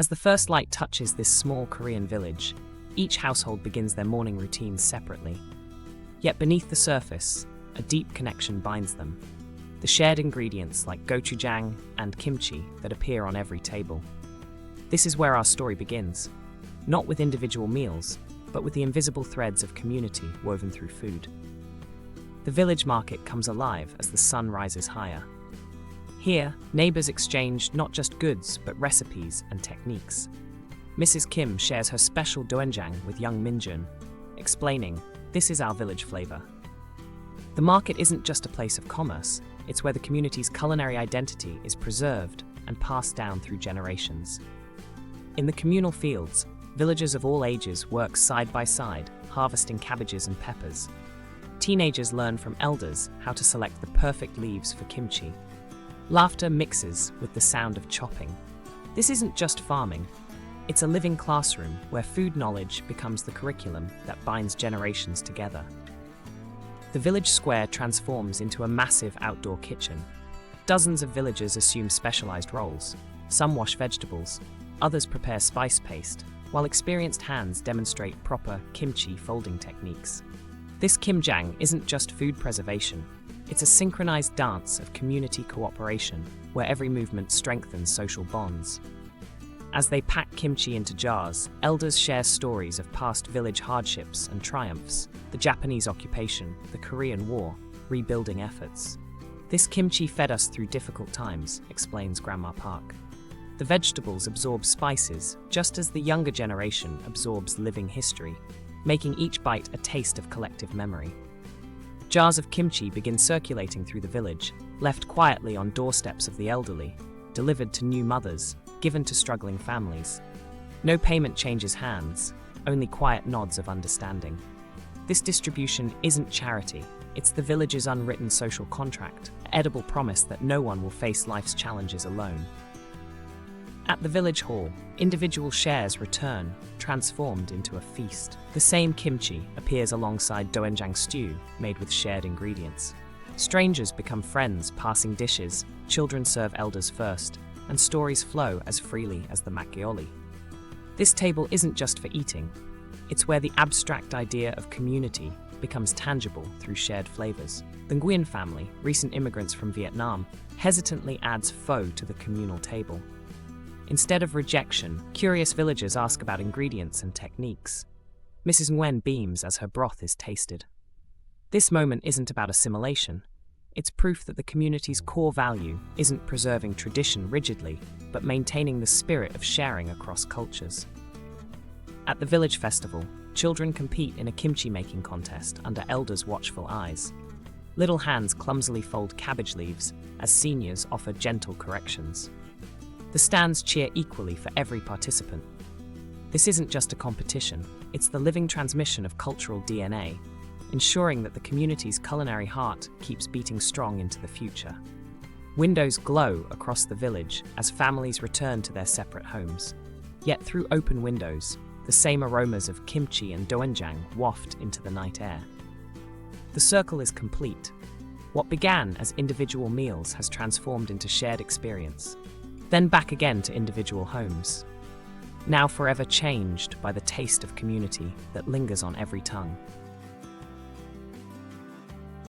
As the first light touches this small Korean village, each household begins their morning routines separately. Yet beneath the surface, a deep connection binds them. The shared ingredients like gochujang and kimchi that appear on every table. This is where our story begins, not with individual meals, but with the invisible threads of community woven through food. The village market comes alive as the sun rises higher. Here, neighbors exchange not just goods, but recipes and techniques. Mrs. Kim shares her special doenjang with young Minjun, explaining, "This is our village flavor." The market isn't just a place of commerce, it's where the community's culinary identity is preserved and passed down through generations. In the communal fields, villagers of all ages work side by side, harvesting cabbages and peppers. Teenagers learn from elders how to select the perfect leaves for kimchi. Laughter mixes with the sound of chopping. This isn't just farming. It's a living classroom where food knowledge becomes the curriculum that binds generations together. The village square transforms into a massive outdoor kitchen. Dozens of villagers assume specialized roles. Some wash vegetables, others prepare spice paste, while experienced hands demonstrate proper kimchi folding techniques. This Kimjang isn't just food preservation. It's a synchronized dance of community cooperation, where every movement strengthens social bonds. As they pack kimchi into jars, elders share stories of past village hardships and triumphs, the Japanese occupation, the Korean War, rebuilding efforts. "This kimchi fed us through difficult times," explains Grandma Park. The vegetables absorb spices, just as the younger generation absorbs living history, making each bite a taste of collective memory. Jars of kimchi begin circulating through the village, left quietly on doorsteps of the elderly, delivered to new mothers, given to struggling families. No payment changes hands, only quiet nods of understanding. This distribution isn't charity, it's the village's unwritten social contract, an edible promise that no one will face life's challenges alone. At the village hall, individual shares return, transformed into a feast. The same kimchi appears alongside doenjang stew, made with shared ingredients. Strangers become friends, passing dishes, children serve elders first, and stories flow as freely as the makgeolli. This table isn't just for eating, it's where the abstract idea of community becomes tangible through shared flavors. The Nguyen family, recent immigrants from Vietnam, hesitantly adds pho to the communal table. Instead of rejection, curious villagers ask about ingredients and techniques. Mrs. Nguyen beams as her broth is tasted. This moment isn't about assimilation. It's proof that the community's core value isn't preserving tradition rigidly, but maintaining the spirit of sharing across cultures. At the village festival, children compete in a kimchi-making contest under elders' watchful eyes. Little hands clumsily fold cabbage leaves as seniors offer gentle corrections. The stands cheer equally for every participant. This isn't just a competition, it's the living transmission of cultural DNA, ensuring that the community's culinary heart keeps beating strong into the future. Windows glow across the village as families return to their separate homes. Yet through open windows, the same aromas of kimchi and doenjang waft into the night air. The circle is complete. What began as individual meals has transformed into shared experience, then back again to individual homes, now forever changed by the taste of community that lingers on every tongue.